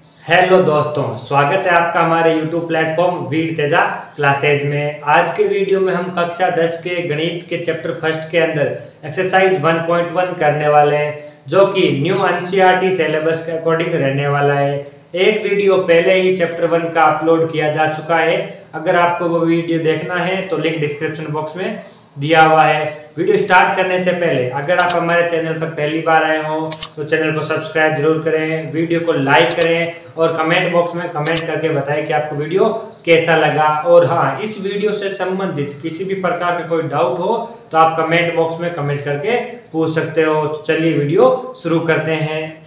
Hello दोस्तों, स्वागत है आपका हमारे YouTube प्लेटफॉर्म वीर तेजा क्लासेज में। आज के वीडियो में हम कक्षा 10 के गणित के चैप्टर फर्स्ट के अंदर एक्सरसाइज 1.1 करने वाले हैं, जो कि न्यू एनसीईआरटी सिलेबस के अकॉर्डिंग रहने वाला है। एक वीडियो पहले ही चैप्टर 1 का अपलोड किया जा चुका है। अगर आपको वो वीडियो देखना है तो लिंक डिस्क्रिप्शन बॉक्स में दिया हुआ है। वीडियो स्टार्ट करने से पहले अगर आप हमारे चैनल पर पहली बार आए हो तो चैनल को सब्सक्राइब जरूर करें, वीडियो को लाइक करें और कमेंट बॉक्स में कमेंट करके बताएं कि आपको वीडियो कैसा लगा। और हाँ, इस वीडियो से संबंधित किसी भी प्रकार का कोई डाउट हो तो आप कमेंट बॉक्स में कमेंट करके पूछ सकते हो। तो चलिए वीडियो शुरू करते हैं।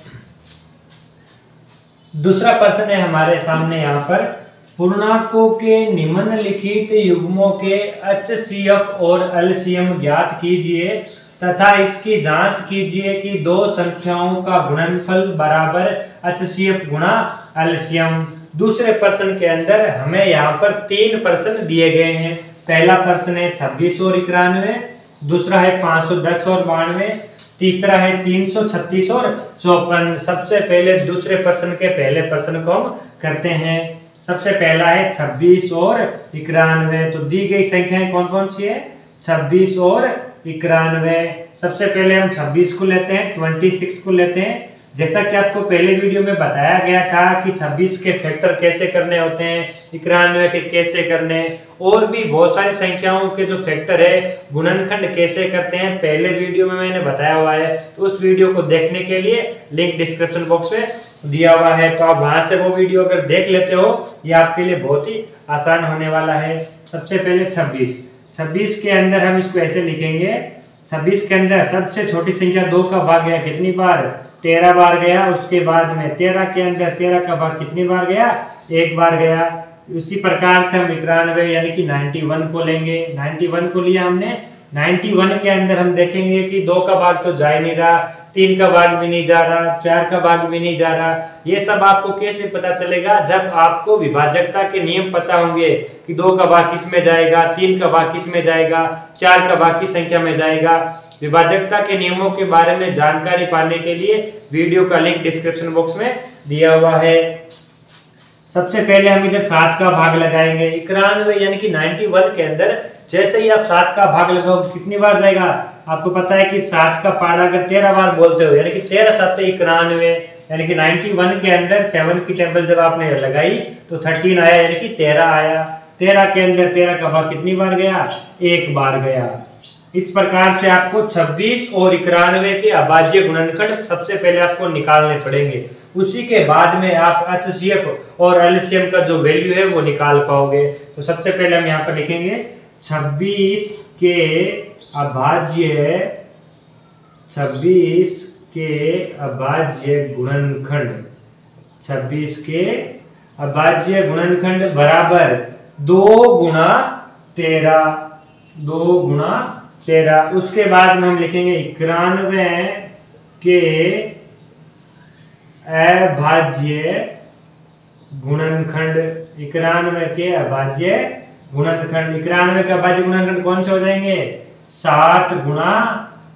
दूसरा प्रश्न है हमारे सामने यहाँ पर, पूर्णांकों के निम्नलिखित युग्मों के HCF और LCM ज्ञात कीजिए तथा इसकी जांच कीजिए कि दो संख्याओं का गुणनफल बराबर HCF गुणा LCM। दूसरे प्रश्न के अंदर हमें यहाँ पर तीन प्रश्न दिए गए हैं। पहला प्रश्न है 26 और 91, दूसरा है 510 और 92, तीसरा है 336 और 54। सबसे पहले दूसरे प्रश्न के पहले प्रश्न को हम करते हैं। सबसे पहला है 26 और 91। तो दी गई संख्याएं कौन कौन सी है? 26 और 91। सबसे पहले हम 26 को लेते हैं, 26 को लेते हैं। जैसा कि आपको पहले वीडियो में बताया गया था कि 26 के फैक्टर कैसे करने होते हैं, 91 के कैसे करने, और भी बहुत सारी संख्याओं के जो फैक्टर है गुणनखंड कैसे करते हैं, पहले वीडियो में मैंने बताया हुआ है। तो उस वीडियो को देखने के लिए लिंक डिस्क्रिप्शन बॉक्स में दिया हुआ है, तो आप वहां से वो वीडियो अगर देख लेते हो, ये आपके लिए बहुत ही आसान होने वाला है। सबसे पहले 26 के अंदर हम इसको ऐसे लिखेंगे। 26 के अंदर सबसे छोटी संख्या 2 का भाग गया कितनी बार? 13 बार गया। उसके बाद में 13 के अंदर 13 का भाग कितनी बार गया? 1 बार गया। उसी प्रकार से हम 91 यानी कि 91 को लेंगे। 91 को लिया हमने। 91 के अंदर हम देखेंगे कि 2 का भाग तो जा ही नहीं रहा, 3 का भाग भी नहीं जा रहा, 4 का भाग भी नहीं जा रहा। ये सब आपको कैसे पता चलेगा? जब आपको विभाजकता के नियम पता होंगे कि 2 का भाग किस में जाएगा, 3 का भाग किस में जाएगा, 4 का भाग किस संख्या में जाएगा। विभाजकता के नियमों के बारे में जानकारी पाने के लिए वीडियो का लिंक डिस्क्रिप्शन बॉक्स में दिया हुआ है। सबसे पहले हम इधर 7 का भाग लगाएंगे। 91 यानी कि 91 के अंदर जैसे ही आप 7 का भाग लगाओ कितनी बार जाएगा? आपको पता है कि 7 का पारा अगर 13 बार बोलते हो यानी कि 13 7 91, यानी कि 91 के अंदर 7 की टेबल जब आपने लगाई तो 13 आया यानी कि 13 आया। 13 के अंदर 13 का भाग कितनी बार गया? 1 बार गया। इस प्रकार से आपको 26 और 91 के अभाज्य गुणनखंड सबसे पहले आपको निकालने पड़ेंगे। उसी के बाद में आप HCF और LCM का जो वैल्यू है वो निकाल पाओगे। तो सबसे पहले हम यहाँ पर लिखेंगे 26 के अभाज्य गुणनखंड, 26 के अभाज्य गुणनखंड बराबर 2 गुणा 13। उसके बाद में हम लिखेंगे 91 के अभाज्य गुणनखंड। 91 के अभाज्य गुणनखंड, 91 के अभाज्य गुणनखंड कौन से हो जाएंगे? 7 गुणा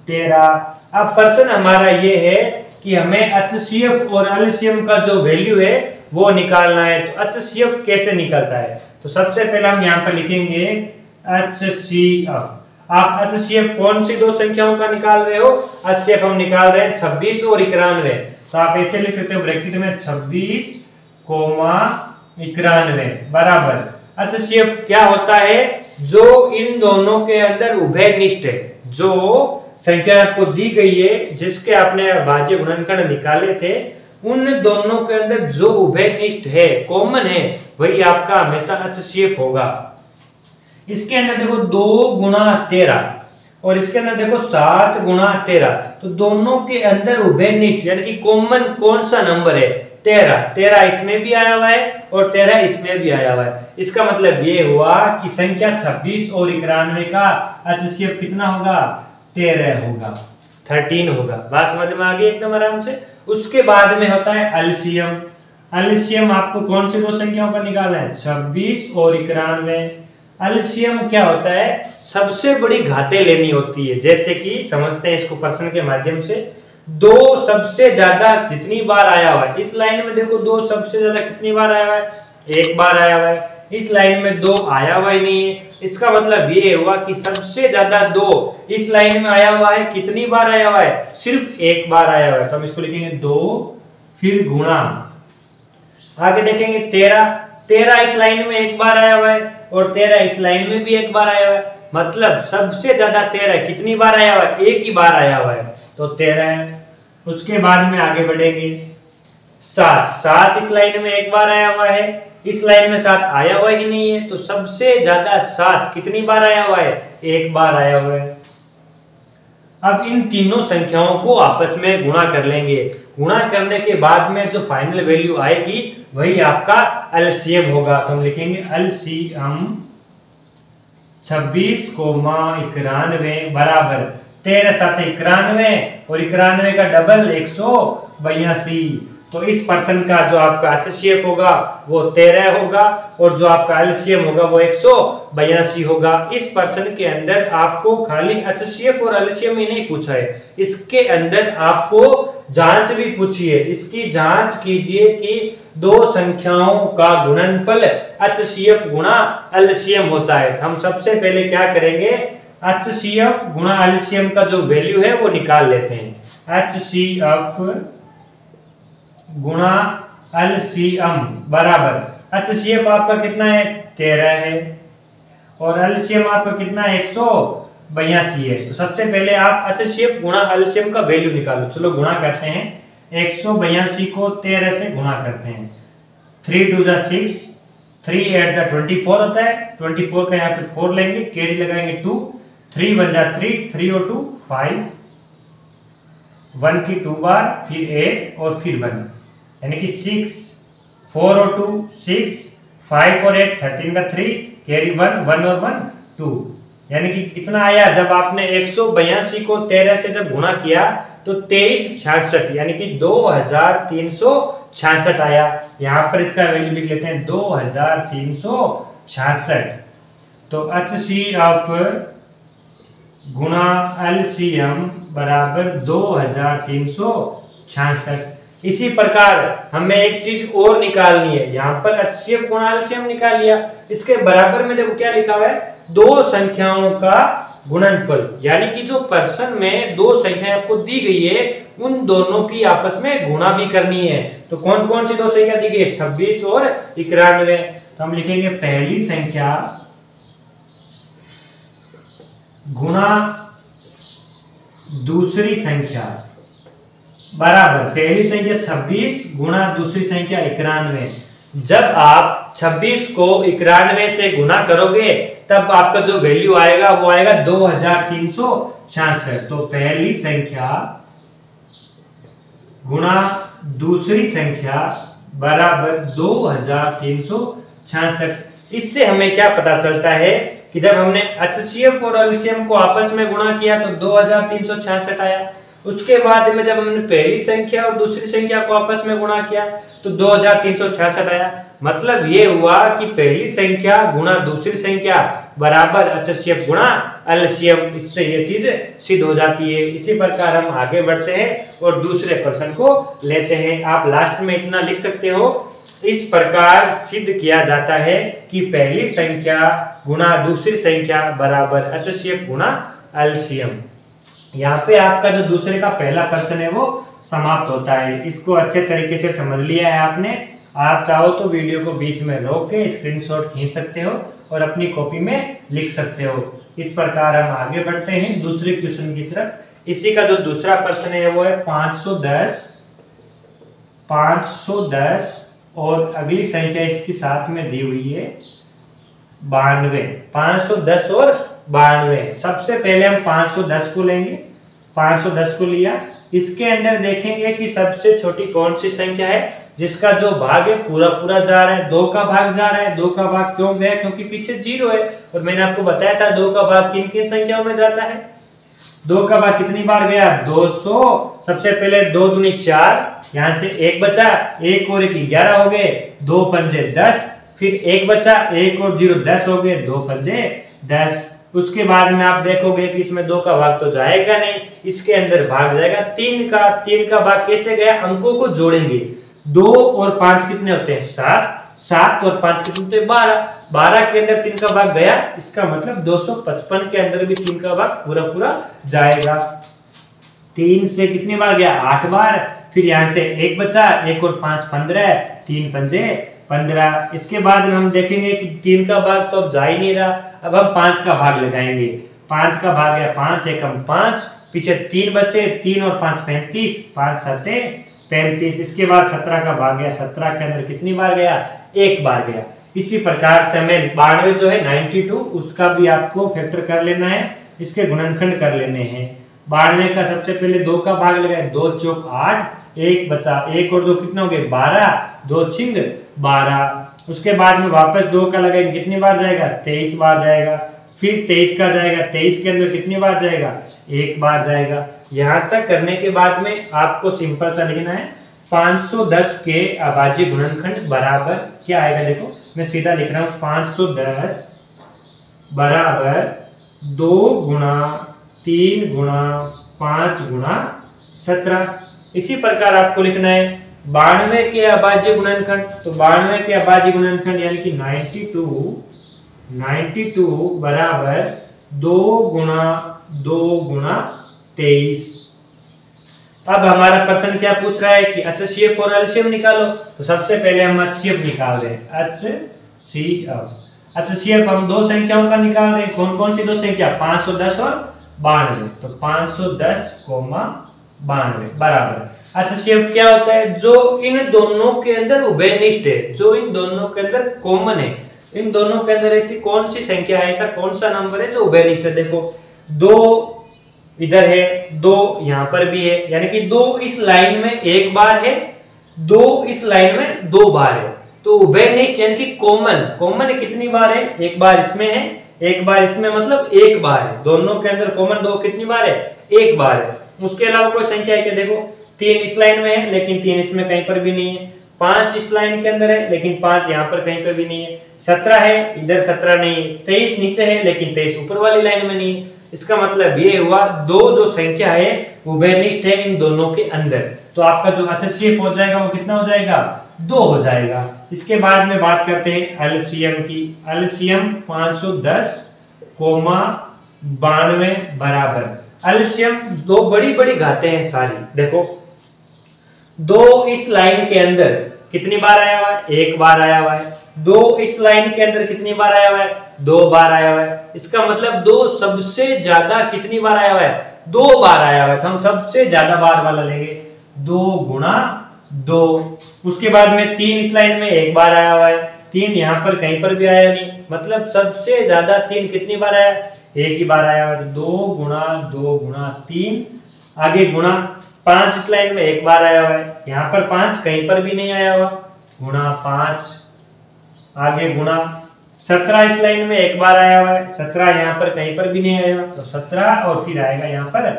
13। अब प्रश्न हमारा ये है कि हमें HCF और LCM का जो वैल्यू है वो निकालना है। तो HCF कैसे निकलता है? तो सबसे पहले हम यहाँ पर लिखेंगे HCF। आप HCF कौन सी दो संख्याओं का निकाल रहे हो? HCF हम निकाल रहे हैं 26 और 91। तो आप ऐसे लिख सकते हो ब्रैकेट में 26, 91 बराबर। HCF क्या होता है? जो इन दोनों के अंदर उभयनिष्ठ है, जो संख्या आपको दी गई है जिसके आपने अभाज्य गुणनखंड निकाले थे, उन दोनों के अंदर जो उभयनिष्ठ है, कॉमन है, वही आपका हमेशा HCF होगा। इसके अंदर देखो 2 गुणा 13 और इसके अंदर देखो 7 गुणा 13। तो दोनों के अंदर उभयनिष्ठ यानी कि कॉमन कौन सा नंबर है? 13 इसमें भी आया हुआ है और 13 इसमें भी आया हुआ है। इसका मतलब ये हुआ कि संख्या 26 और 91 का HCF कितना होगा? 13 होगा, 13 होगा। बात समझ में आ गई एकदम आराम से। उसके बाद में होता है LCM। LCM आपको कौन सी दो संख्याओं का निकालना है? 26 और 91। LCM क्या होता है? सबसे बड़ी घातें लेनी होती है। जैसे कि समझते हैं इसको प्रश्न के माध्यम से। दो सबसे ज्यादा जितनी बार आया हुआ है, इस लाइन में देखो दो सबसे ज्यादा कितनी बार आया हुआ है, एक बार आया हुआ है। इस लाइन में दो आया हुआ ही नहीं है, इसका मतलब ये हुआ कि सबसे ज्यादा दो इस लाइन में आया हुआ है। कितनी बार आया हुआ है, सिर्फ एक बार आया हुआ है, तो हम इसको लिखेंगे दो फिर गुणा। आगे देखेंगे 13, 13 इस लाइन में एक बार आया हुआ है और 13 इस लाइन में भी एक बार आया हुआ है, मतलब सबसे ज्यादा 13 कितनी बार आया हुआ है, एक ही बार आया हुआ है, तो 13 है। उसके बाद में आगे बढ़ेंगे 7, 7 इस लाइन में एक बार आया हुआ है, इस लाइन में 7 आया हुआ ही नहीं है, तो सबसे ज्यादा 7 कितनी बार आया हुआ है, एक बार आया हुआ है। अब इन तीनों संख्याओं को आपस में गुणा कर लेंगे। गुणा करने के बाद में जो फाइनल वैल्यू आएगी वही आपका एलसीएम होगा, तो हम लिखेंगे एलसीएम 26, 91 बराबर 13 7 91 और 91 का डबल 182। तो इस पर्सन का जो आपका एचसीएफ होगा वो 13 होगा और जो आपका एलसीएम होगा वो 182 होगा। इस पर्सन के अंदर आपको खाली एचसीएफ और एलसीएम ही नहीं पूछा है, इसके अंदर आपको जांच भी पूछी है। इसकी जांच कीजिए कि दो संख्याओं का गुणनफल एचसीएफ गुणा एलसीएम होता है। हम सबसे पहले क्या करेंगे, एचसीएफ गुणा एलसीएम का जो वैल्यू है वो निकाल लेते हैं। एचसीएफ गुणा एलसीएम बराबर एचसीएफ आपका कितना है, 13 है और एलसीएम आपका कितना है, 182 है। तो सबसे पहले आप एचसीएफ गुणा एलसीएम का वैल्यू निकालो। चलो गुणा करते हैं, 182 को 13 से गुणा करते हैं। 3 2 जा 6, 3 8 जा 24 होता है, 24 का यहाँ पे 4 लेंगे, कैरी लगाएंगे 2, 3 1 जा 3, 3 और 2 5, 1 की 2 बार, फिर 8 और फिर 1, यानी कि 6, 4 और 2 6, 5 और 8 13 का 3, कैरी 1 1 और 1 2, यानी कि कितना आया, जब आपने 182 को 13 से जब गुणा किया तो 2366, यानी कि 2366 आया। यहाँ पर इसका वैल्यू लिख लेते हैं 2366। तो एचसीएफ गुणा एलसीएम बराबर 2366। इसी प्रकार हमें एक चीज और निकालनी है, यहाँ पर एचसीएफ गुणा एलसीएम निकाल लिया, इसके बराबर में देखो क्या लिखा हुआ है, दो संख्याओं का गुणनफल, यानी कि जो पर्सन में दो संख्याएं आपको दी गई है उन दोनों की आपस में गुणा भी करनी है। तो कौन कौन सी दो संख्या दी गई है, 26 और 91। तो हम लिखेंगे पहली संख्या गुणा दूसरी संख्या बराबर पहली संख्या 26 गुणा दूसरी संख्या 91। जब आप 26 को 91 से गुणा करोगे तब आपका जो वैल्यू आएगा वो आएगा 2366। तो पहली संख्या गुणा दूसरी संख्या बराबर 2366। इससे हमें क्या पता चलता है कि जब हमने एचसीएफ और एलसीएम को आपस में गुणा किया तो 2366 आया। उसके बाद में जब हमने पहली संख्या और दूसरी संख्या को आपस में गुणा किया तो 2366 आया। मतलब ये हुआ कि पहली संख्या गुणा दूसरी संख्या बराबर एचसीएफ गुणा एलसीएम। इससे ये चीज सिद्ध हो जाती है। इसी प्रकार हम आगे बढ़ते हैं और दूसरे प्रश्न को लेते हैं। आप लास्ट में इतना लिख सकते हो, इस प्रकार सिद्ध किया जाता है कि पहली संख्या गुणा दूसरी संख्या बराबर एचसीएफ गुणा एलसीएम। यहाँ पे आपका जो दूसरे का पहला प्रश्न है वो समाप्त होता है। इसको अच्छे तरीके से समझ लिया है आपने। आप चाहो तो वीडियो को बीच में रोक के स्क्रीनशॉट खींच सकते हो और अपनी कॉपी में लिख सकते हो। इस प्रकार हम आगे बढ़ते हैं दूसरे क्वेश्चन की तरफ। इसी का जो दूसरा प्रश्न है वो है 510 और अगली संख्या इसके साथ में दी हुई है 92। 510 और 92। सबसे पहले हम 510 को लेंगे। 510 को लिया, इसके अंदर देखेंगे कि सबसे छोटी कौन सी संख्या है जिसका जो भाग है पूरा पूरा जा रहा है, 2 का भाग जा रहा है। 2 का भाग क्यों गया, क्योंकि पीछे 0 है और मैंने आपको बताया था 2 का भाग किन किन संख्याओं में जाता है। 2 का भाग कितनी बार गया, 200। सबसे पहले 2 दूनी 4, यहाँ से 1 बचा, 1 और 1 11 हो गए, 2 पंजे 10, फिर 1 बचा, 1 और 0 10 हो गए, 2 पंजे 10। उसके बाद में आप देखोगे कि इसमें 2 का भाग तो जाएगा नहीं, इसके अंदर भाग जाएगा 3 का भाग कैसे गया, अंकों को जोड़ेंगे। 2 और 5 कितने होते हैं 7, 7 और 5 कितने होते हैं 12, 12 के अंदर 3 का भाग गया, इसका मतलब 255 के अंदर भी 3 का भाग पूरा पूरा जाएगा। 3 से कितनी बार गया 8 बार, फिर यहाँ से 1 बचा, 1 और 5 15, 3 पंजे 15। इसके बाद में हम देखेंगे कि 3 का भाग तो अब जा ही नहीं रहा, अब हम 5 का भाग लगाएंगे। 5 का भाग है 5 एकम 5, पीछे 3 बचे, 3 और 5 35, 5 7 35। इसके बाद 17 का भाग गया, 17 के अंदर कितनी बार गया 1 बार गया। इसी प्रकार से हमें 92 जो है 92 उसका भी आपको फैक्टर कर लेना है, इसके गुणनखंड कर लेने हैं। 92 का सबसे पहले 2 का भाग लगाए, 2 चौक 8, 1 बचा, 1 और 2 कितना हो गए 12, 2 छिंग 12। उसके बाद में वापस 2 का लगाएंगे, कितनी बार जाएगा 23 बार जाएगा, फिर 23 का जाएगा, 23 के अंदर कितनी बार जाएगा 1 बार जाएगा। यहाँ तक करने के बाद में आपको सिंपल सा लिखना है 510 के अभाज्य गुणनखंड बराबर क्या आएगा, देखो मैं सीधा लिख रहा हूँ 510 बराबर 2 गुणा 3 गुणा 5 गुणा 17। इसी प्रकार आपको लिखना है 92 के अभाज्य गुणनखंड, तो 92 के अभाज्य गुणनखंड यानी कि 92 बराबर 2 गुणा 2 गुणा 23। अब हमारा प्रश्न क्या पूछ रहा है कि HCF और एलसीएम निकालो, तो सबसे पहले हम HCF निकाल रहे हैं। HCF हम 2 संख्याओं का निकाल रहे हैं, कौन कौन सी 2 संख्या 510 और 92, तो 510, 92 बराबर HCF क्या होता है, जो इन दोनों के अंदर उभयनिष्ठ है, जो इन दोनों के अंदर कॉमन है, इन दोनों के अंदर ऐसी कौन सी संख्या है, ऐसा कौन सा नंबर है जो उभयनिष्ठ है। देखो 2 इधर है, 2 यहाँ पर भी है, यानी कि 2 इस लाइन में 1 बार है, 2 इस लाइन में 2 बार है, तो उभयनिष्ठ यानी कि कॉमन कितनी बार है, 1 बार इसमें है, 1 बार इसमें, मतलब 1 बार है, दोनों के अंदर कॉमन 2 कितनी बार है 1 बार है। उसके अलावा कोई संख्या है क्या, देखो 3 इस लाइन में है लेकिन 3 इसमें कहीं पर भी नहीं है, 5 इस लाइन के अंदर है लेकिन 5 यहाँ पर कहीं पर भी नहीं है, 17 है इधर 17 नहीं है, 23 नीचे है लेकिन 23 ऊपर वाली लाइन में नहीं है। इसका मतलब ये हुआ 2 जो संख्या है उभयनिष्ठ है इन दोनों के अंदर, तो आपका जो HCF हो जाएगा वो कितना हो जाएगा 2 हो जाएगा। इसके बाद में बात करते हैं एलसीएम की। एलसीएम 510, 92 बराबर एलसीएम 2 बड़ी बड़ी घातें हैं सारी। देखो 2 इस लाइन के अंदर कितनी बार आया हुआ है 1 बार आया हुआ है, 2 इस लाइन के अंदर कितनी बार आया हुआ है 2 बार आया हुआ है। इसका मतलब 2 सबसे ज्यादा कितनी बार आया हुआ है 2 बार आया हुआ है, तो हम सबसे ज्यादा बार वाला लेंगे 2 गुणा 2। उसके बाद में 3 इस लाइन में 1 बार आया हुआ है, 3 यहाँ पर कहीं पर भी आया नहीं, मतलब सबसे ज्यादा 3 कितनी बार आया 1 ही बार आया हुआ है, 2 गुणा 3। आगे गुणा 5 इस लाइन में 1 बार आया हुआ है, यहाँ पर 5 कहीं पर भी नहीं आया हुआ, गुणा 5। आगे गुणा 17 इस लाइन में 1 बार आया हुआ है, 17 यहाँ पर कहीं पर भी नहीं आया हुआ, तो 17 और फिर आएगा यहाँ पर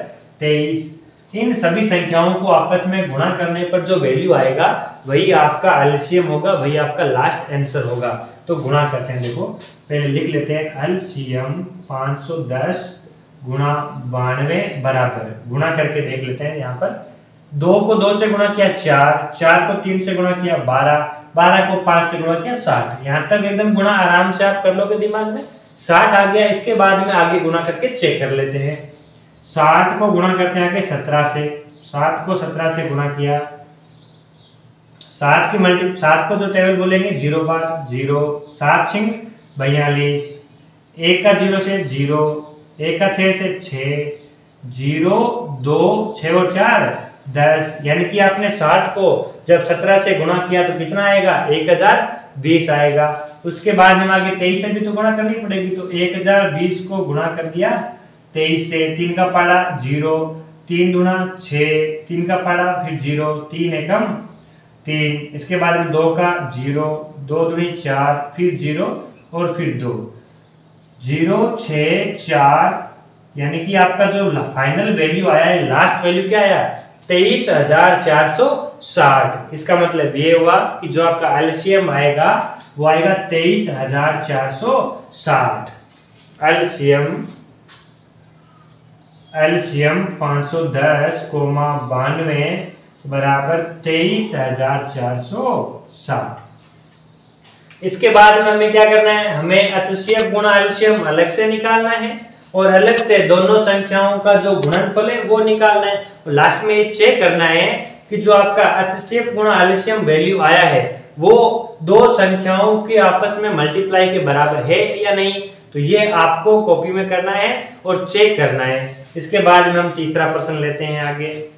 23। इन सभी संख्याओं को आपस में गुणा करने पर जो वैल्यू आएगा वही आपका एलसीएम होगा, वही आपका लास्ट आंसर होगा। तो गुणा करते हैं, देखो पहले लिख लेते हैं एलसीएम 510 गुणा 92 बराबर, गुणा करके देख लेते हैं। यहाँ पर 2 को 2 से गुणा किया 4, 4 को 3 से गुणा किया 12, 12 को 5 से गुणा किया 60। यहाँ तक एकदम गुणा आराम से आप कर लोगे दिमाग में, 60 आ गया। इसके बाद में आगे गुणा करके चेक कर लेते हैं। 60 को गुणा करते हैं आगे 17 से, 7 को 17 से गुणा किया, 7 को जो टेबल बोलेंगे 0 बार 0, 7 छिंग 42, 1 का 0 से 0, 1 का 6 से 6, 0 2 6 और 4 10, यानी कि आपने 60 को जब 17 से गुणा किया तो कितना आएगा 1020 आएगा। उसके बाद में आगे 23 से भी तो गुणा करनी पड़ेगी, तो 1020 को गुणा कर दिया 23 से, 3 का पाड़ा 0, 3 दूना 6, 3 का पाड़ा फिर 0, 3 एकम 3, इसके बाद में 2 का 0, 2 दूनी 4 फिर 0 और फिर 2, 0 6 4, यानी कि आपका जो फाइनल वैल्यू आया है, लास्ट वैल्यू क्या आया 23,460। इसका मतलब ये हुआ कि जो आपका एलसीएम आएगा वो आएगा 23,460। एलसीएम एलसीएम 510, 92 बराबर 23,460। इसके बाद में हमें क्या करना है, हमें एचसीएफ गुणा एलसीएम अलग से निकालना है और अलग से दोनों संख्याओं का जो गुणनफल है वो निकालना है। और लास्ट में ये चेक करना है कि जो आपका एचसीएफ गुणा एलसीएम वैल्यू आया है वो दो संख्याओं के आपस में मल्टीप्लाई के बराबर है या नहीं। तो ये आपको कॉपी में करना है और चेक करना है। इसके बाद में हम तीसरा प्रश्न लेते हैं आगे।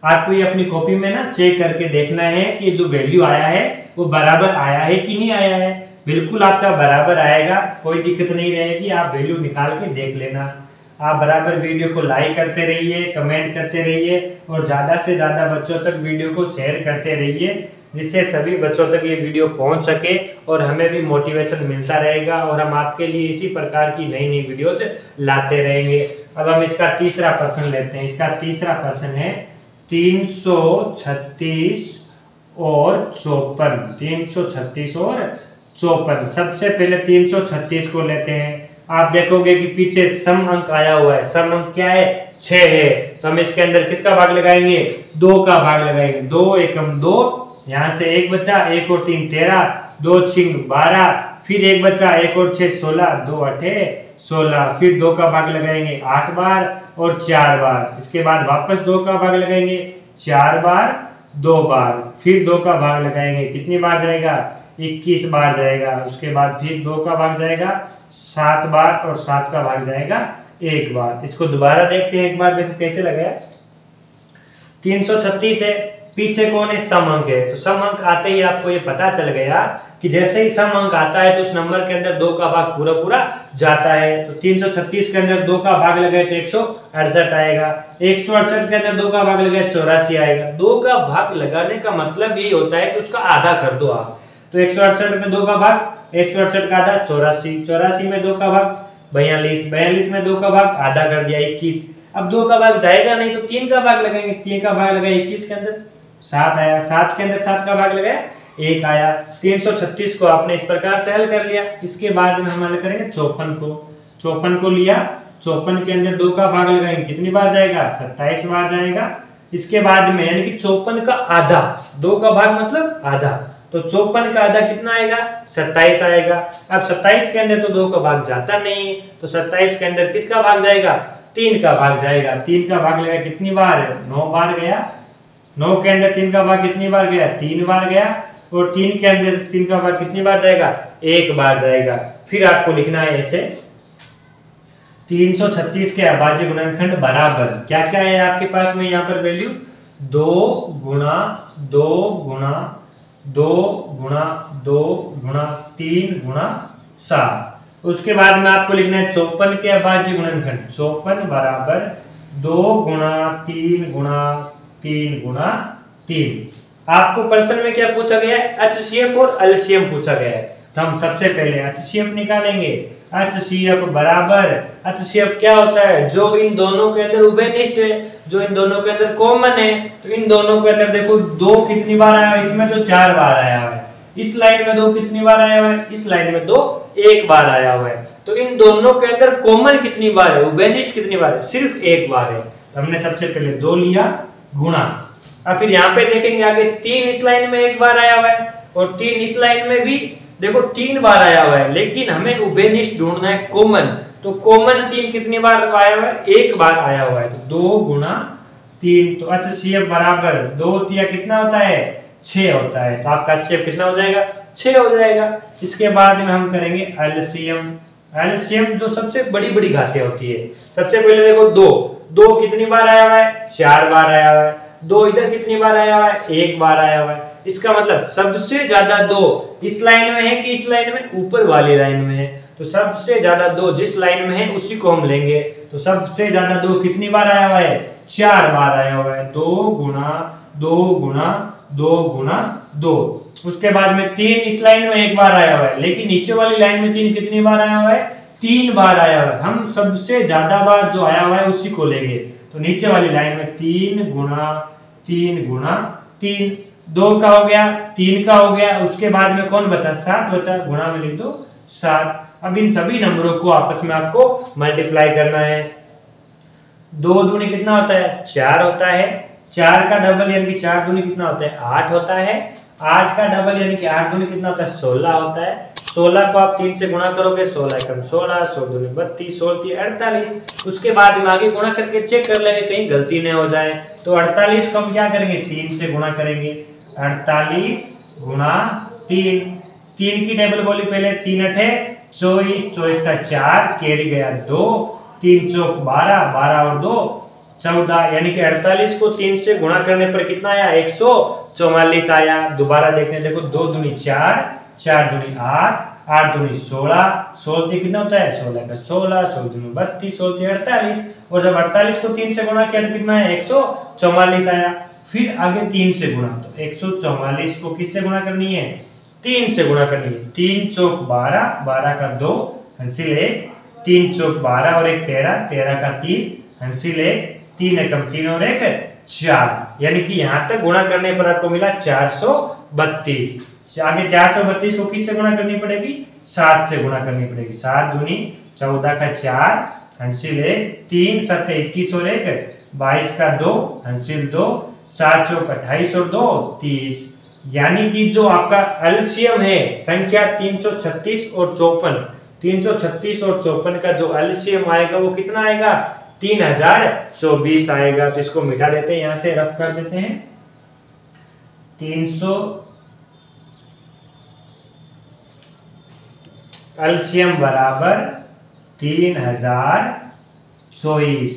आपको ये अपनी कॉपी में ना चेक करके देखना है कि जो वैल्यू आया है वो बराबर आया है कि नहीं आया है। बिल्कुल आपका बराबर आएगा, कोई दिक्कत नहीं रहेगी, आप वैल्यू निकाल के देख लेना। आप बराबर वीडियो को लाइक करते रहिए, कमेंट करते रहिए और ज़्यादा से ज़्यादा बच्चों तक वीडियो को शेयर करते रहिए, जिससे सभी बच्चों तक ये वीडियो पहुंच सके और हमें भी मोटिवेशन मिलता रहेगा और हम आपके लिए इसी प्रकार की नई नई वीडियोस लाते रहेंगे। अब हम इसका तीसरा प्रश्न लेते हैं। इसका तीसरा प्रश्न है 336 और 54। 336 और 54। सबसे पहले 336 को लेते हैं। आप देखोगे कि पीछे सम अंक आया हुआ है। सम अंक क्या है, 6 है। तो हम इसके अंदर किसका भाग लगाएंगे, 2 का भाग लगाएंगे। 2 एकम 2, यहाँ से 1 बचा, 1 और 3 13, 2 छिंग 12, फिर 1 बचा, 1 और 6 16, 2 8 16, फिर 2 का भाग लगाएंगे 8 बार और 4 बार। इसके बाद वापस 2 का भाग लगाएंगे 4 बार 2 बार, फिर 2 का भाग लगाएंगे, कितनी बार जाएगा, 21 बार जाएगा। उसके बाद फिर 2 का भाग जाएगा 7 बार और 7 का भाग जाएगा 1 बार। इसको दोबारा देखते हैं एक बार, देखो कैसे लगाया। 336 है, पीछे कौन है, सम अंक है। तो सम अंक आते ही आपको ये पता चल गया कि जैसे ही सम अंक आता है तो उस नंबर के अंदर 2 का भाग पूरा पूरा जाता है। तो 336 के अंदर 2 का भाग लगाए तो 168 आएगा। 168 के अंदर 2 का भाग लगाए 84 आएगा। 2 का भाग लगाने का मतलब यही होता है कि उसका आधा कर दो आप। तो 168 में 2 का भाग, 168 का आधा 84, 84 में 2 का भाग 42, 42 में 2 का भाग आधा कर दिया 21। अब 2 का भाग जाएगा नहीं तो 3 का भाग लगाएंगे। 3 का भाग लगाए 21 के अंदर 7 आया, 7 के अंदर 7 का भाग लगाया 1 आया। 336 को आपने इस प्रकार से हल कर लिया। इसके बाद में हम हल करेंगे 54 को। 54 को लिया, 54 के अंदर 2 का भाग लगाएंगे, कितनी बार जाएगा, 27 बार जाएगा। इसके बाद में यानी कि 54 का आधा, 2 का भाग मतलब आधा, तो 54 का आधा कितना आएगा, 27 आएगा। अब 27 के अंदर तो 2 का भाग जाता नहीं है, तो 27 के अंदर किसका भाग जाएगा, 3 का भाग जाएगा। 3 का भाग लगा कितनी बार, 9 बार गया। 9 के अंदर 3 का भाग कितनी बार गया, 3 बार गया। और 3 के अंदर 3 का भाग कितनी बार जाएगा, 1 बार जाएगा। फिर आपको लिखना है ऐसे 336 के अभाज्य गुणनखंड बराबर क्या क्या है आपके पास में यहाँ पर वैल्यू, 2 गुणा 2 गुणा 2 गुणा 2 गुणा 3 गुणा 7। उसके बाद में आपको लिखना है 54 के अभाज्य गुणनखंड। 54 बराबर 2 गुणा 3 गुणा 3 गुणा 3। आपको प्रश्न में क्या पूछा गया है, एचसीएफ और एलसीएम पूछा गया है। तो हम सबसे पहले एचसीएफ निकालेंगे। एचसीएफ बराबर, एचसीएफ क्या होता है, जो इन दोनों के अंदर उभयनिष्ठ है, जो इन दोनों के अंदर कॉमन है। तो इन दोनों के अंदर देखो 2 कितनी बार आया है, इसमें तो 4 बार आया हुआ है। इस लाइन में 2 कितनी बार आया हुआ है, इस लाइन में 2 1 बार आया हुआ है। तो इन दोनों के अंदर कॉमन कितनी बार है, उभयनिष्ठ कितनी बार है, सिर्फ 1 बार है। तो हमने सबसे पहले 2 लिया गुणा। अब फिर यहाँ पे देखेंगे आगे 3 इस लाइन में 1 बार आया हुआ है और 3 इस लाइन में भी देखो 3 बार आया हुआ है, लेकिन हमें उभयनिष्ठ ढूंढना है कॉमन। तो कॉमन 3 कितनी बार आया हुआ है, 1 बार आया हुआ है। तो 2 गुणा 3, तो एचसीएफ बराबर 2 तिया कितना होता है, 6 होता है। तो आपका एचसीएफ कितना हो जाएगा, 6 हो जाएगा। इसके बाद में हम करेंगे एलसीएम। एलसीएम जो सबसे बड़ी बड़ी घातें होती है। सबसे पहले देखो 2 कितनी बार आया हुआ है, 4 बार आया हुआ है। 2 इधर कितनी बार आया हुआ है, 1 बार आया हुआ है। इसका मतलब सबसे ज्यादा 2 इस लाइन में है कि इस लाइन में, ऊपर वाली लाइन में है। तो सबसे ज्यादा 2 जिस लाइन में है उसी को हम लेंगे। तो सबसे ज्यादा 2 कितनी बार आया हुआ है, 4 बार आया हुआ है। 2 गुणा 2 गुणा 2 गुणा 2। उसके बाद में 3 इस लाइन में 1 बार आया हुआ है, लेकिन नीचे वाली लाइन में 3 कितनी बार आया हुआ है, 3 बार आया हुआ है। हम सबसे ज्यादा बार जो आया हुआ है उसी को लेंगे। तो नीचे वाली लाइन में 3 गुणा 3 गुणा 3, 2 का हो गया, 3 का हो गया। उसके बाद में कौन बचा, 7 बचा, गुणा में लिख दो 7। अब इन सभी नंबरों को आपस में आपको मल्टीप्लाई करना है। 2 दूनी कितना होता है 4 होता है, 4 का डबल यानी कि 4 दूनी कितना होता है 8 होता है, 8 का डबल यानी कि 8 दूनी कितना होता है 16 होता है। 16 को आप 3 से गुणा करोगे 16 एकम 16, 16 दूनी 32, 16 तीन 48। उसके बाद हम आगे गुणा करके चेक कर लेंगे कहीं गलती न हो जाए। तो 48 को हम क्या करेंगे 3 से गुणा करेंगे, 48 गुणा 3, 3 की टेबल बोली पहले, 3 अठे 24, 24 का 4 कैरी गया 2, 3 चौक 12, 12 और 2 14, यानी कि 48 को 3 से गुणा करने पर कितना आया 144 आया। दोबारा देखते हैं, देखो 2 दूनी 4, 4 दूनी 8, 8 दूनी 16, 16 कितना होता है 16 का 16, 16 दूनी 32, 16 48, और जब 48 को 3 से गुणा किया तो कितना है 144 आया। फिर आगे 3 से गुणा, तो 144 को किससे गुणा करनी है 3 से गुणा करनी है। 3 चौक 12, 12 का 2 हंसिल 1, 3 चौक 12 और 1 13, 13 का 3 हंसिल 1, 3 एकम 3 और 1 4, यानी कि यहाँ तक गुणा करने पर आपको मिला 432। आगे 432 को किससे गुणा करनी पड़ेगी 7 से गुणा करनी पड़ेगी। 7 दूनी 14 का 4 हंसिल 1, 3 7 21 और 1 22 का 2 हंसिल 2, 7 चौक 28 और 2 30, यानी कि जो आपका एलसीएम है संख्या 336 और 54, 336 और 54 का जो एलसीएम आएगा वो कितना आएगा 3024 आएगा। तो इसको मिटा देते हैं, यहां से रफ कर देते हैं। 300 एलसीएम बराबर 3024।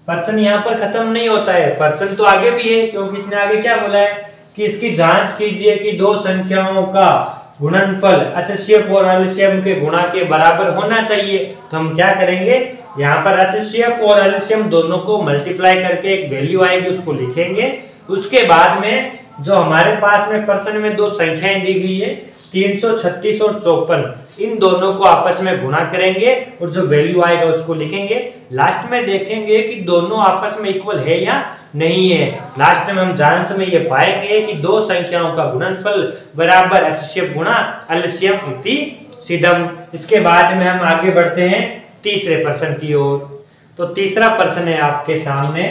पर्सन यहाँ पर खत्म नहीं होता है, पर्सन तो आगे भी है, क्योंकि इसने आगे क्या बोला है कि इसकी जांच कीजिए कि दो संख्याओं का गुणनफल एचसीएफ और एलसीएम के गुणा के बराबर होना चाहिए। तो हम क्या करेंगे, यहाँ पर एचसीएफ और एलसीएम दोनों को मल्टीप्लाई करके एक वैल्यू आएगी उसको लिखेंगे। उसके बाद में जो हमारे पास में पर्सन में दो संख्याएं दी गई है 336 और 54, इन दोनों को आपस में गुणा करेंगे और जो वैल्यू आएगा उसको लिखेंगे। लास्ट में देखेंगे कि दोनों आपस में इक्वल है या नहीं है। लास्ट में हम जांच में ये पाएंगे कि दो संख्याओं का गुणनफल बराबर एचसीएफ गुणा एलसीएम इति सिद्धम। इसके बाद में हम आगे बढ़ते हैं तीसरे प्रश्न की ओर। तो तीसरा प्रश्न है आपके सामने,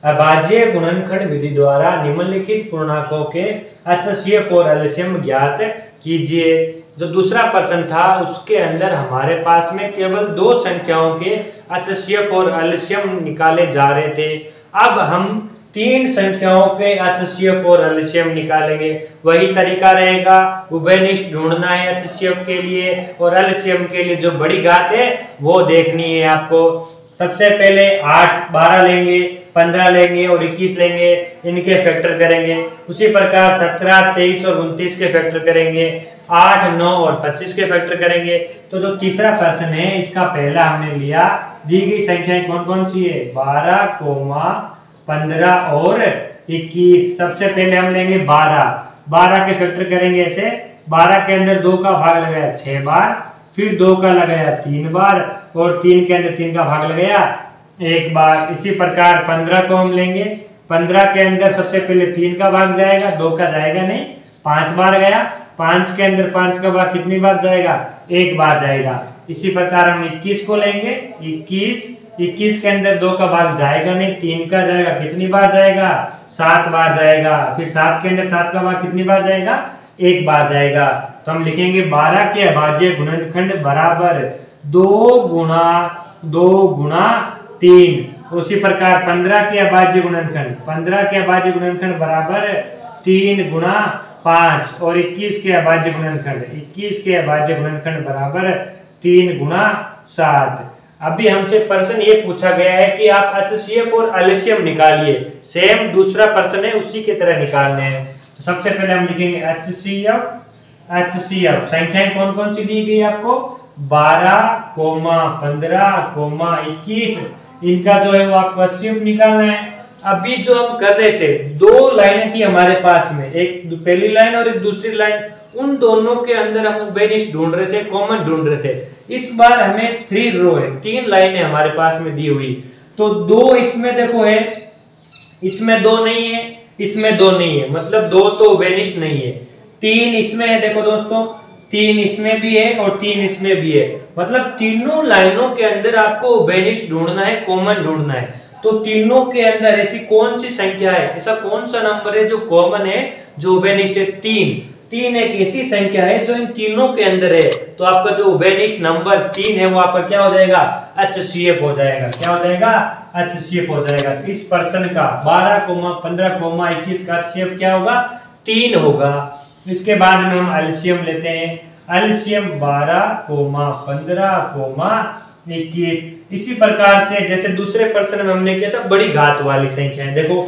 अभाज्य गुणनखंड विधि द्वारा निम्नलिखित पूर्णांकों के एचसीएफ और एलसीएम ज्ञात कीजिए। जो दूसरा प्रश्न था उसके अंदर हमारे पास में केवल दो संख्याओं के एचसीएफ और एलसीएम निकाले जा रहे थे। अब हम तीन संख्याओं के एचसीएफ और एलसीएम निकालेंगे। वही तरीका रहेगा, उभयनिष्ठ ढूंढना है एचसीएफ के लिए और एलसीएम के लिए जो बड़ी घात है वो देखनी है आपको। सबसे पहले 8 12 लेंगे, 15 लेंगे और 21 लेंगे, इनके फैक्टर करेंगे। उसी प्रकार 17 23 और 29 के फैक्टर करेंगे, 8 9 और 25 के फैक्टर करेंगे। तो जो तीसरा प्रश्न है इसका पहला हमने लिया, दी गई संख्याएं कौन कौन सी है 12, 15 और 21। सबसे पहले हम लेंगे 12 के फैक्टर करेंगे ऐसे। 12 के अंदर 2 का भाग लगाया 6 बार, फिर 2 का लगाया 3 बार और 3 के अंदर 3 का भाग लगाया 1 बार। इसी प्रकार 15 को हम लेंगे। 15 के अंदर सबसे पहले 3 का भाग जाएगा, 2 का जाएगा नहीं, 5 बार गया। 5 के अंदर 5 का भाग कितनी बार जाएगा 1 बार जाएगा। इसी प्रकार हम 21 को लेंगे। 21 के अंदर 2 का भाग जाएगा नहीं, 3 का जाएगा, कितनी बार जाएगा 7 बार जाएगा। फिर 7 के अंदर 7 का भाग कितनी बार जाएगा 1 बार जाएगा। तो हम लिखेंगे 12 के अभाज्य गुणनखंड बराबर 2 गुणा 3। उसी प्रकार 15 के अभाज्य गुणनखंड बराबर 3 गुणा 5 और 21 के अभाज्य गुणनखंड बराबर 3 गुणा 7। अभी हमसे प्रश्न ये पूछा गया है कि आप एचसीएफ और एलसीएम निकालिए। सेम दूसरा प्रश्न है उसी की तरह निकालने हैं। तो सबसे पहले हम लिखेंगे एचसीएफ संख्याएं कौन कौन सी दी गई आपको 12, 15, 21, इनका जो है वो आपको एचसीएफ निकालना है। अभी जो हम कर रहे थे, दो लाइनें थी हमारे पास में, एक पहली लाइन और एक दूसरी लाइन, उन दोनों के अंदर हम उभयनिष्ठ ढूंढ रहे थे, कॉमन ढूंढ रहे थे। इस बार हमें 3 रो है, 3 लाइनें हमारे पास में दी हुई। तो 2 इसमें देखो है, इसमें 2 नहीं है, इसमें 2 नहीं है, मतलब 2 तो उभयनिष्ठ नहीं है। 3 इसमें है, देखो दोस्तों 3 इसमें भी है और 3 इसमें भी है, मतलब तीनों लाइनों के अंदर आपको उभयनिष्ठ ढूंढना है, कॉमन ढूंढना है। तो तीनों के अंदर ऐसी कौन सी संख्या है, ऐसा कौन सा नंबर है जो कॉमन है, जो उभयनिष्ठ है? 3 एक ऐसी संख्या है जो इन तीनों के अंदर है। तो आपका जो उभयनिष्ठ नंबर 3 है वो आपका क्या हो जाएगा? HCF हो जाएगा। क्या हो जाएगा? HCF हो जाएगा। तो इस पर्सन का 12, 15, 21 का HCF क्या होगा? 3 होगा। इसके बाद में हम एलसीएम लेते हैं। एलसीएम 12, 15, 21। इसी प्रकार से जैसे दूसरे प्रश्न में हमने किया था बड़ी घात वाली संख्या है। देखो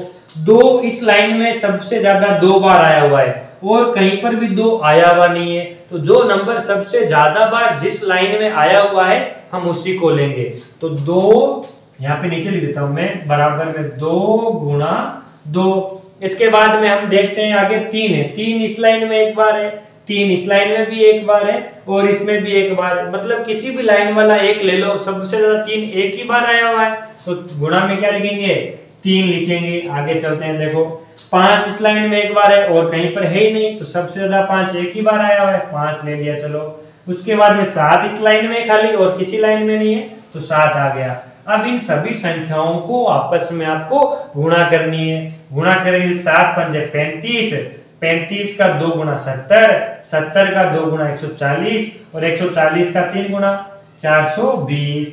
2 इस लाइन में सबसे ज्यादा 2 बार आया हुआ है और कहीं पर भी 2 आया हुआ नहीं है। तो जो नंबर सबसे ज्यादा बार जिस लाइन में आया हुआ है हम उसी को लेंगे। तो 2 यहाँ पे नीचे लिख देता हूं मैं, बराबर में 2 गुणा 2। इसके बाद में हम देखते हैं आगे 3 है। 3 इस लाइन में एक बार है, 3 इस लाइन में भी एक बार है और इसमें भी एक बार है। मतलब किसी भी लाइन वाला एक ले लो, सबसे ज्यादा 3 एक ही बार आया हुआ है तो गुणा में क्या लिखेंगे? 3 लिखेंगे। आगे चलते हैं। देखो 5 इस लाइन में एक बार है और कहीं पर है ही नहीं तो सबसे ज्यादा 5 एक ही बार आया हुआ है, 5 ले लिया। चलो उसके बाद में 7 इस लाइन में खाली और किसी लाइन में नहीं है तो 7 आ गया। अब इन सभी संख्याओं को आपस में आपको गुणा करनी है। गुणा करेंगे 7 पंजे 35, 35 का 2 गुना 70, 70 का 2 गुना 140 और 140 का 3 गुना 420।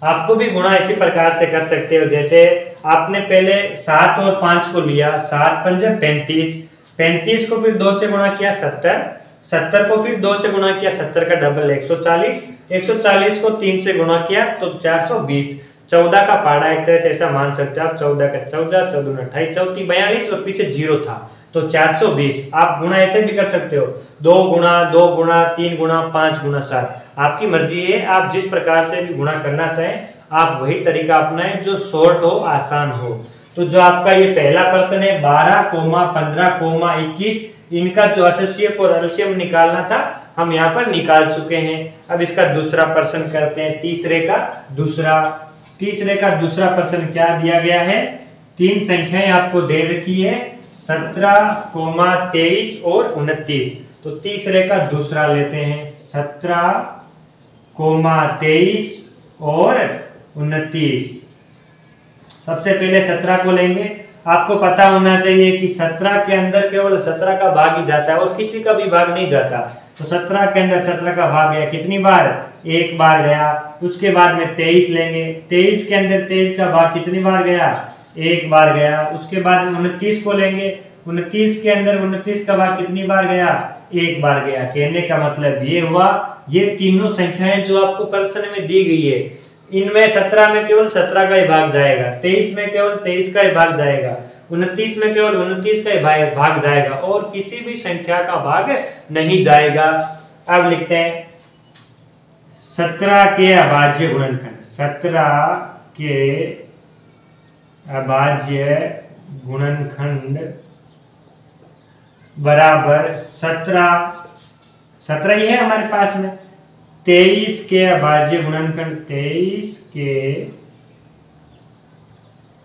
आपको भी गुणा इसी प्रकार से कर सकते हो। जैसे आपने पहले 7 और 5 को लिया, 7 पंजे 35, 35 को फिर 2 से गुणा किया 70, 70 को फिर 2 से गुणा किया, 70 का डबल 140, 140 को 3 से गुणा किया तो 420। 14 का पाड़ा एक तरह से ऐसा मान सकते हो आप, 14 का 14, 14 28, 34, 42 और पीछे 0 था तो 420। आप गुणा ऐसे भी कर सकते हो, 2 गुणा 2 गुणा 3 गुणा 5 गुणा 7, आपकी मर्जी है। आप जिस प्रकार से भी गुणा करना चाहें आप वही तरीका अपनाएं जो शॉर्ट हो, आसान हो। तो जो आपका ये पहला प्रश्न है 12, 15, 21, इनका जो HCF और LCM निकालना था हम यहाँ पर निकाल चुके हैं। अब इसका दूसरा प्रश्न करते हैं। तीसरे का दूसरा प्रश्न क्या दिया गया है? 3 संख्याएं आपको दे रखी है, 17, 23 और 29। तो तीसरे का दूसरा लेते हैं, 17, 23 और 29। सबसे पहले 17 को लेंगे। आपको पता होना चाहिए कि 17 के अंदर केवल 17 का भाग ही जाता है और किसी का भी भाग नहीं जाता। तो 17 के अंदर 17 का भाग गया कितनी बार? एक बार गया। उसके बाद में 23 लेंगे, 23 के अंदर 23 का भाग कितनी बार गया? एक बार गया। उसके बाद 29 को लेंगे, 29 के अंदर 29 का भाग कितनी बार गया? एक बार गया। कहने का मतलब ये हुआ, ये तीनों संख्याएं जो आपको प्रश्न में दी गई है इनमें 17 में केवल 17 का ही भाग जाएगा, 23 में केवल 23 का ही भाग जाएगा, 29 में केवल 29 का ही भाग जाएगा और किसी भी संख्या का भाग नहीं जाएगा। अब लिखते हैं 17 के अभाज्य गुणनखंड। 17 के अभाज्य गुणनखंड बराबर 17 ही है हमारे पास में। 23 के अभाज्य गुणनखंड, 23 के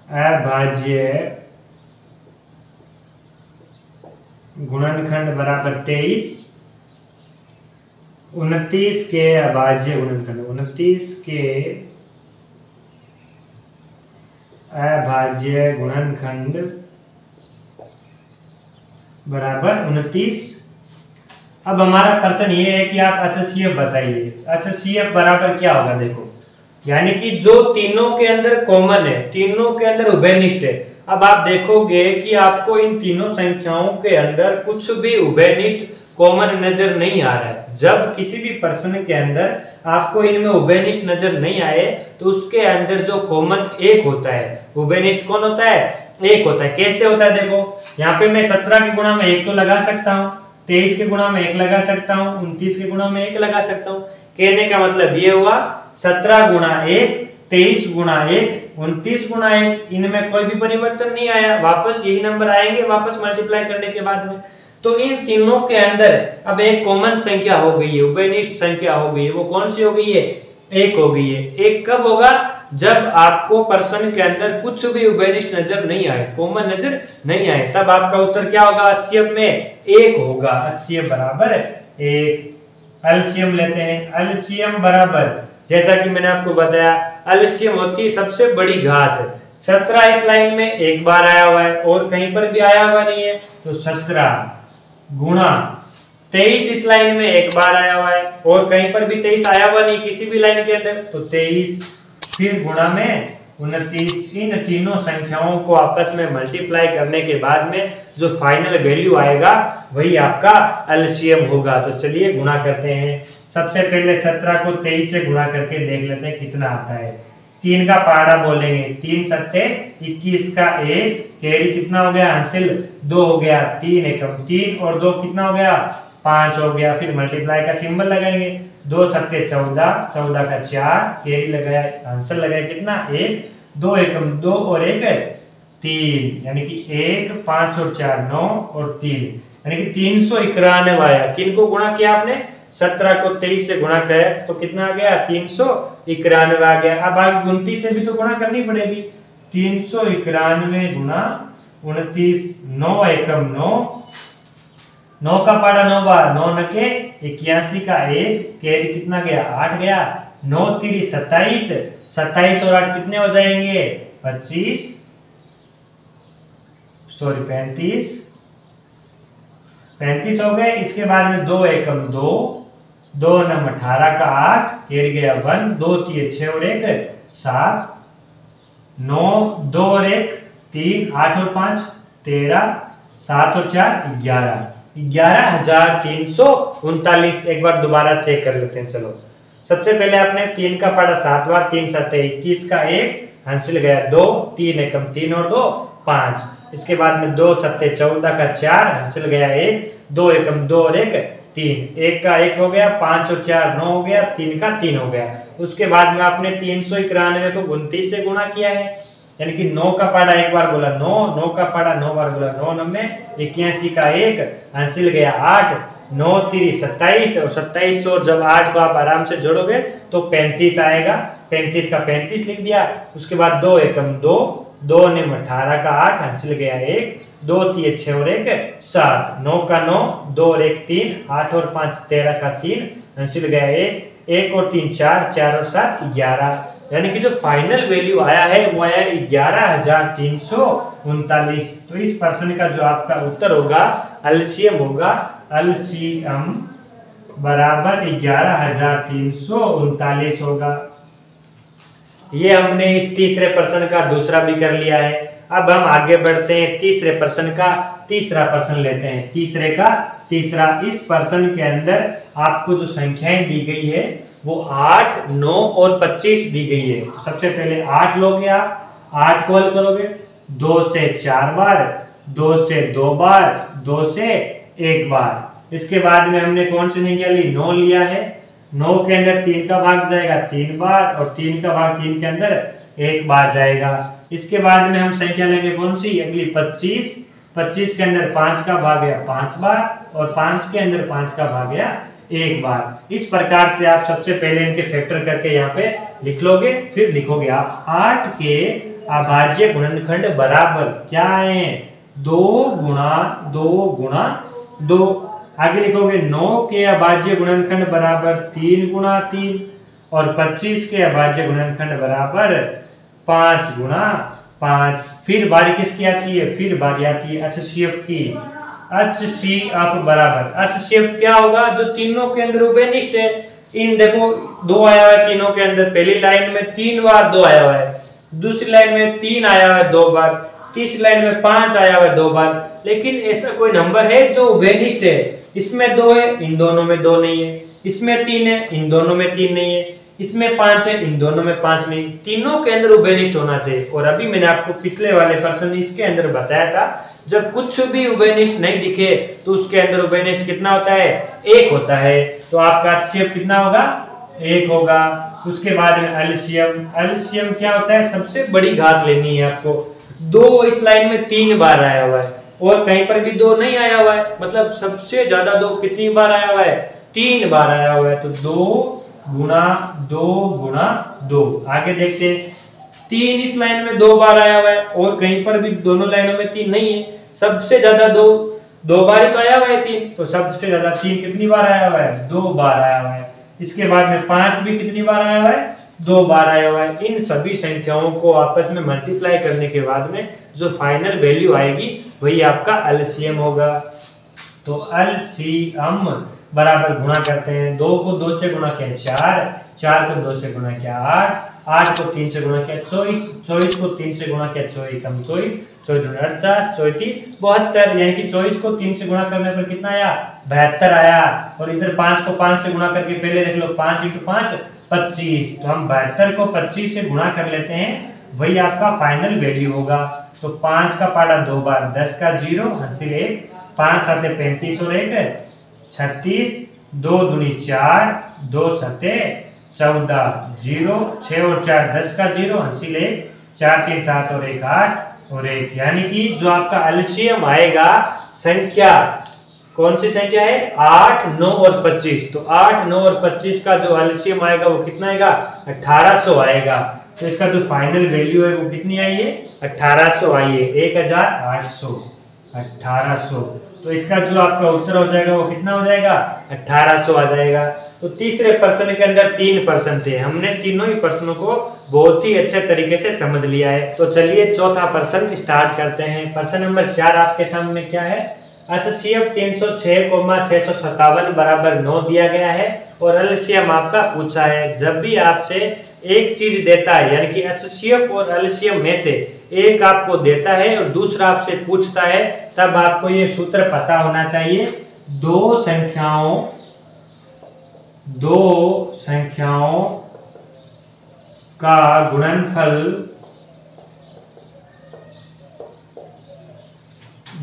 अभाज्य गुणनखंड बराबर 23। 29 के अभाज्य गुणनखंड, 29 के अभाज्य गुणनखंड बराबर 29। अब हमारा प्रश्न ये है कि आप HCF बताइए। HCF बराबर क्या होगा? देखो यानी कि जो तीनों के अंदर कॉमन है, तीनों के अंदर उभयनिष्ठ है। अब आप देखोगे कि आपको इन तीनों संख्याओं के अंदर कुछ भी उभयनिष्ठ कॉमन नजर नहीं आ रहा है। जब किसी भी प्रश्न के अंदर आपको इनमें उभयनिष्ठ नजर नहीं आए तो उसके अंदर जो कॉमन एक होता है, उभयनिष्ठ कौन होता है? एक होता है। कैसे होता है? देखो यहाँ पे मैं 17 के गुणा में 1 तो लगा सकता हूँ, 23 के गुणा में 1 लगा सकता हूँ, 29 के गुणा में 1 लगा सकता हूँ। कहने का मतलब ये हुआ 17 गुणा 1, 23 गुणा 1, 29 गुणा 1, इनमें कोई भी परिवर्तन नहीं आया, वापस यही नंबर आएंगे वापस मल्टीप्लाई करने के बाद में। तो इन तीनों के अंदर अब एक कॉमन संख्या हो गई है, उभयनिष्ठ संख्या हो गई है। वो कौन सी हो गई है? एक हो गई है। एक कब होगा? जब आपको प्रश्न के अंदर कुछ भी उभयनिष्ठ नजर नहीं आए, कॉमन नजर नहीं आए, तब आपका उत्तर क्या होगा? HCF में 1 होगा। HCF बराबर 1। एलसीएम लेते हैं। एलसीएम बराबर, जैसा कि मैंने आपको बताया, एलसीएम होती है सबसे बड़ी घात। 17 इस लाइन में एक बार आया हुआ है और कहीं पर भी आया हुआ नहीं है, तो 17 गुणा 23 इस लाइन में एक बार आया हुआ है और कहीं पर भी 23 आया हुआ नहीं किसी भी लाइन के अंदर, तो 23 फिर गुणा में 29। इन तीनों संख्याओं को आपस में मल्टीप्लाई करने के बाद में जो फाइनल वैल्यू आएगा वही आपका एलसीएम होगा। तो चलिए गुणा करते हैं। सबसे पहले 17 को 23 से गुणा करके देख लेते हैं कितना आता है। 3 का पहाड़ा बोलेंगे, 3 सत्ते 21 का 1, कैरी कितना हो गया? हासिल 2 हो गया, 3 एकम 3 और 2 कितना हो गया? 5 हो गया। फिर मल्टीप्लाई का सिंबल लगाएंगे, 2 सत्ते 14, 14 का 4, कैरी लगाया, आंसर लगाया कितना? 1, 2 एकम 2 और 1 3, यानी कि 1 5 और 4 9 और 3, यानी कि 391 आया। किनको गुणा किया आपने? 17 को 23 से गुणा किया तो कितना आ गया? 391 आ गया। अब आगे 29 से भी तो गुणा करनी पड़ेगी। 391 गुणा 29, 9 एकम 9, 9 का पहाड़ा 9 बार, 9 नके 81 का 1, कैरी कितना गया? 8 गया, 9 3 27, 27 और 8 कितने हो जाएंगे? 25, सॉरी 35, 35 हो गए। इसके बाद में 2 एकम 2, 2 नम 18 का 8, कैरी गया 1, 2 3 6 और 1 7, 9 2 और 1 3, 8 और 5 13, 7 और 4 11, 11,339। एक बार दोबारा चेक कर लेते हैं। चलो सबसे पहले आपने 3 का पहाड़ा 7 बार, 3 सत्ते 21 का 1, हासिल गया 2, 3 एकम 3 और 2 5। इसके बाद में 2 सत्ते 14 का 4, हासिल गया 1, 2 एकम 2 और 1 3, 1 का 1 हो गया, 5 और 4 9 हो गया, 3 का 3 हो गया। उसके बाद में आपने 391 को 29 से गुणा किया है, यानी कि 9 का पहाड़ा एक बार बोला 9, 9 का पहाड़ा 9 बार बोला 9 नम्मे 81 का 1, हासिल गया 8, 9 3 27 और 27 और जब 8 को आप आराम से जोड़ोगे तो 35 आएगा। 35 का 35 लिख दिया। उसके बाद 2 एकम 2, 2 निम 18 का 8, हासिल गया 1, 2 3 6 और 1 7, 9 का 9, 2 और 1 3, 8 और 5 13 का 3, हासिल गया 1, 1 और 3 4, 4 और 7 11, यानी कि जो फाइनल वैल्यू आया है वो आया 11,339। तो इस प्रश्न का जो आपका उत्तर होगा एलसीएम होगा, एलसीएम बराबर 11,339 होगा। ये हमने इस तीसरे प्रश्न का दूसरा भी कर लिया है। अब हम आगे बढ़ते हैं, तीसरे प्रश्न का तीसरा प्रश्न लेते हैं। तीसरे का तीसरा, इस प्रश्न के अंदर आपको जो संख्याएं दी गई है वो 8, 9 और 25 दी गई है। तो सबसे पहले 8 लोगे आप, 8 को हल करोगे 2 से 4 बार, 2 से 2 बार, 2 से 1 बार। इसके बाद में हमने कौन सी संख्या ली? 9 लिया है। 9 के अंदर 3 का भाग जाएगा 3 बार और 3 का भाग 3 के अंदर 1 बार जाएगा। इसके बाद में हम संख्या लेंगे कौन सी? अगली 25। 25 के अंदर 5 का भाग गया 5 बार और 5 के अंदर 5 का भाग गया 1 बार। इस प्रकार से आप सबसे पहले इनके फैक्टर करके यहाँ पे लिख लोगे, फिर लिखोगे आप 8 के अभाज्य गुणनखंड बराबर क्या है? 2 गुणा 2 गुणा 2। आगे लिखोगे 9 के अभाज्य गुणनखंड बराबर 3 गुणा 3 और 25 के अभाज्य गुणनखंड बराबर 5 गुणा 5। फिर बारी किसकी आती है? फिर बारी आती है HCF की। HCF बराबर, HCF क्या होगा? जो तीनों के अंदर उभयनिष्ठ है। इन देखो 2 आया हुआ है तीनों के अंदर, पहली लाइन में 3 बार 2 आया हुआ है, दूसरी लाइन में 3 आया हुआ है 2 बार, तीसरी लाइन में 5 आया हुआ है 2 बार। लेकिन ऐसा कोई नंबर है जो उभयनिष्ठ है? इसमें 2 है, इन दोनों में 2 नहीं है। इसमें 3 है, इन दोनों में 3 नहीं है। इसमें 5 है, इन दोनों में 5 नहीं। तीनों के अंदर उभयनिष्ठ होना चाहिए। और अभी मैंने आपको पिछले वाले प्रश्न इसके अंदर बताया था, जब कुछ भी उभयनिष्ठ नहीं दिखे तो उसके अंदर उभयनिष्ठ कितना होता है? 1 होता है। तो आपका HCF कितना होगा? 1 होगा। उसके बाद में एलसीएम, एलसीएम क्या होता है? सबसे बड़ी घात लेनी है आपको। 2 इस लाइन में 3 बार आया हुआ है और कहीं पर भी 2 नहीं आया हुआ है, मतलब सबसे ज्यादा 2 कितनी बार आया हुआ है? 3 बार आया हुआ है। तो 2 गुणा 2 गुणा 2। आगे देखते हैं, 3 इस लाइन में 2 बार आया हुआ है और कहीं पर भी दोनों लाइनों में 3 नहीं है। सबसे ज्यादा 2 बार ही तो आया हुआ है 3, तो सबसे ज्यादा 3 कितनी बार आया हुआ है? 2 बार आया हुआ है। इसके बाद में 5 भी कितनी बार आया हुआ है? 2 बार आया हुआ है। इन सभी संख्याओं को आपस में मल्टीप्लाई करने के बाद में जो फाइनल वैल्यू आएगी वही आपका एलसीएम होगा। तो एलसीएम बराबर गुणा करते हैं, 2 को 2 से गुणा किया 4, 4 को 2 से गुणा किया 8, 8 को 3 से गुणा किया 24, 24 को 3 से गुणा किया 24 कम 24, 24 49, 24 72, यानी कि 24 को 3 से गुणा करने पर कितना आया? 72 आया। और इधर 5 को 5 से गुणा करके पहले देख लो, 5 × 5 25, तो हम 72 को 25 से गुणा कर लेते हैं, वही आपका फाइनल वैल्यू होगा। तो 5 का पाड़ा 2 बार, 10 का 0 हासिल 1, 5 7 35 और 1 36, 2 दूनी 4, 2 7 14, 0 6 और 4 10 का 0 हासिल 1, 4 3 7 और 1 8 और 1, यानी कि जो आपका एलसीएम आएगा संख्या, कौन सी संख्या है? 8 9 और 25। तो 8 9 और 25 का जो एलसीएम आएगा वो कितना आएगा? 1800 आएगा। तो इसका जो फाइनल वैल्यू है वो कितनी आई है? 1800 आई है। 1800, 1800। तो इसका जो आपका उत्तर हो जाएगा वो कितना हो जाएगा? 1800 आ जाएगा। तो तीसरे प्रश्न के अंदर 3 प्रश्न थे, हमने तीनों ही प्रश्नों को बहुत ही अच्छे तरीके से समझ लिया है। तो चलिए चौथा प्रश्न स्टार्ट करते हैं। प्रश्न नंबर 4 आपके सामने क्या है? एचसीएफ 306,657 बराबर 9 दिया गया है और एलसीएम आपका पूछा है। जब भी आपसे एक चीज देता है, यानी कि एचसीएफ और एलसीएम में से एक आपको देता है और दूसरा आपसे पूछता है, तब आपको ये सूत्र पता होना चाहिए। दो संख्याओं का गुणनफल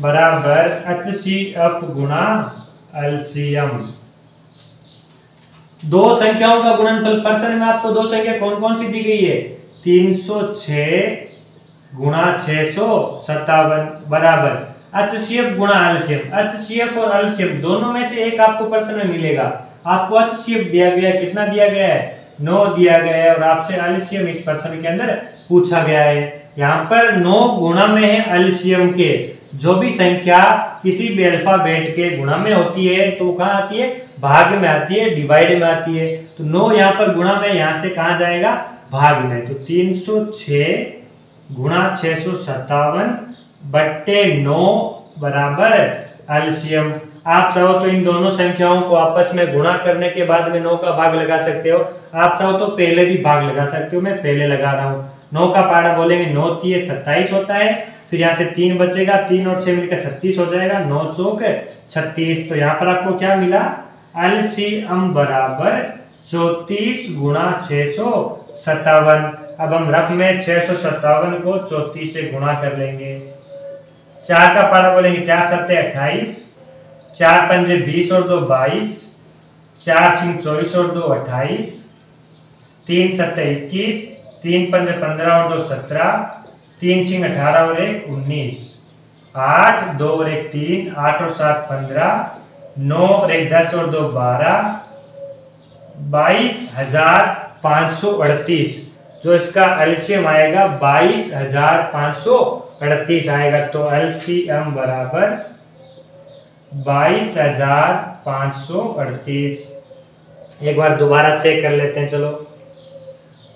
बराबर एचसीएफ गुणा एलसीएम। दो संख्याओं का गुणनफल, प्रश्न में आपको दो संख्या कौन कौन सी दी गई है? 306 गुणा 657 बराबर एचसीएफ गुणा एलसीएम। एचसीएफ और एलसीएम दोनों में से एक आपको प्रश्न में मिलेगा। आपको एचसीएफ दिया गया है, कितना दिया गया है? 9 दिया गया है और आपसे एलसीएम इस प्रश्न के अंदर पूछा गया है। यहाँ पर 9 गुणा में है एलसीएम के। जो भी संख्या किसी भी अल्फाबेट के गुणा में होती है तो कहाँ आती है? भाग में आती है, डिवाइड में आती है। तो 9 यहाँ पर गुणा में, यहाँ से कहाँ जाएगा? भाग में। तो 306 गुणा 657 बट्टे 9 बराबर एलसीएम। आप चाहो तो इन दोनों संख्याओं को आपस में गुणा करने के बाद में 9 का भाग लगा सकते हो। आप चाहो तो पहले भी भाग लगा सकते हो, मैं पहले लगा रहा हूँ। 9 का पाड़ा बोलेंगे 9 3 27 होता है, फिर यहाँ से 3 बचेगा, 3 और 6 मिलकर 36 हो जाएगा, 9 चौक 36। तो यहाँ पर आपको क्या मिला? एलसीएम बराबर 34 गुणा 657। अब हम रफ में 657 को 34 से गुणा कर लेंगे। 4 का पारा बोलेंगे 4 7 28, 4 5 20 और 2 22, 4 6 24 और 2 28, 3 7 21, 3 5 15 और 2 17, 3 6 18 और 1 19, 8 2 और 1 3, 8 और 7 15, 9 और 1 10 और 2 12, 22,538। जो इसका एलसीएम आएगा 22,538 आएगा। तो एलसीएम बराबर 22,538। एक बार दोबारा चेक कर लेते हैं। चलो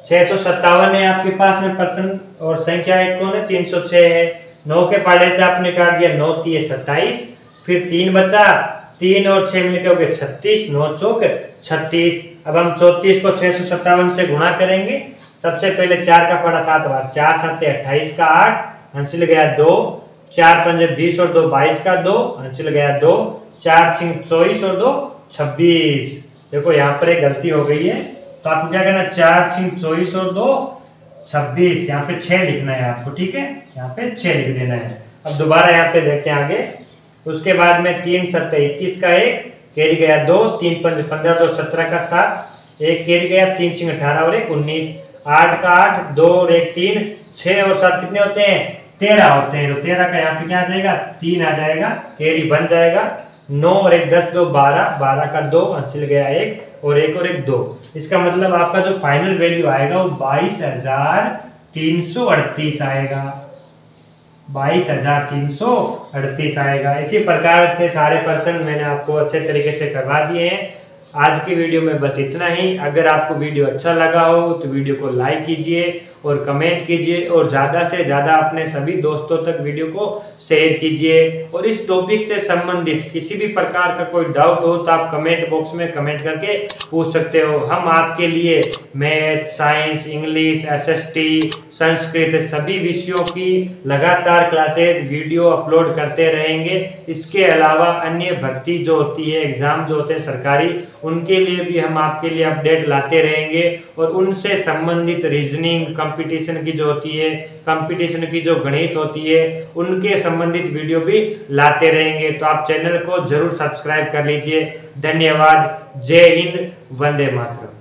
657 है आपके पास में प्रश्न और संख्या एक कौन है? 306 है। 9 के पाड़े से आपने काट दिया, 9 3 27, फिर 3 बचा, 3 और 6 मिलकर हो गए 36, 9 चौक 36। अब हम 34 को 657 से गुणा करेंगे। सबसे पहले 4 का पाड़ा 7 बार, 4 7 28 का 8, हासिल गया 2, 4 5 20 और 2 22 का 2, हासिल गया 2, 4 6 24 और 2 26। देखो यहाँ पर एक गलती हो गई है, तो आपको क्या करना है? 4 6 24 और 2 26, यहाँ पे 6 लिखना है आपको, ठीक है? यहाँ पे 6 लिख देना है। अब दोबारा यहाँ पे देखते हैं आगे। उसके बाद में 3 7 21 का 1 कैरी गया 2, 3 5 15 2 17 का 7, 1 कैरी गया, 3 6 18 और 1 19, 8 का 8, 2 और 1 3, 6 और 7 कितने होते हैं? 13 होते हैं। तो 13 का यहाँ पे क्या आ जाएगा? 3 आ जाएगा, कैरी बन जाएगा। 9 और 1 10 2 12, 12 का 2 हासिल गया 1 और 1 2। इसका मतलब आपका जो फाइनल वैल्यू आएगा वो 22,338 आएगा, 22,338 आएगा। इसी प्रकार से सारे प्रश्न मैंने आपको अच्छे तरीके से करवा दिए हैं। आज की वीडियो में बस इतना ही। अगर आपको वीडियो अच्छा लगा हो तो वीडियो को लाइक कीजिए और कमेंट कीजिए और ज़्यादा से ज़्यादा अपने सभी दोस्तों तक वीडियो को शेयर कीजिए। और इस टॉपिक से संबंधित किसी भी प्रकार का कोई डाउट हो तो आप कमेंट बॉक्स में कमेंट करके पूछ सकते हो। हम आपके लिए math, science, English, SST, Sanskrit सभी विषयों की लगातार क्लासेज वीडियो अपलोड करते रहेंगे। इसके अलावा अन्य भर्ती जो होती है, एग्जाम जो होते हैं सरकारी, उनके लिए भी हम आपके लिए अपडेट लाते रहेंगे और उनसे संबंधित रीजनिंग कंपटीशन की जो होती है, कंपटीशन की जो गणित होती है, उनके संबंधित वीडियो भी लाते रहेंगे। तो आप चैनल को जरूर सब्सक्राइब कर लीजिए। धन्यवाद। जय हिंद, वंदे मातरम।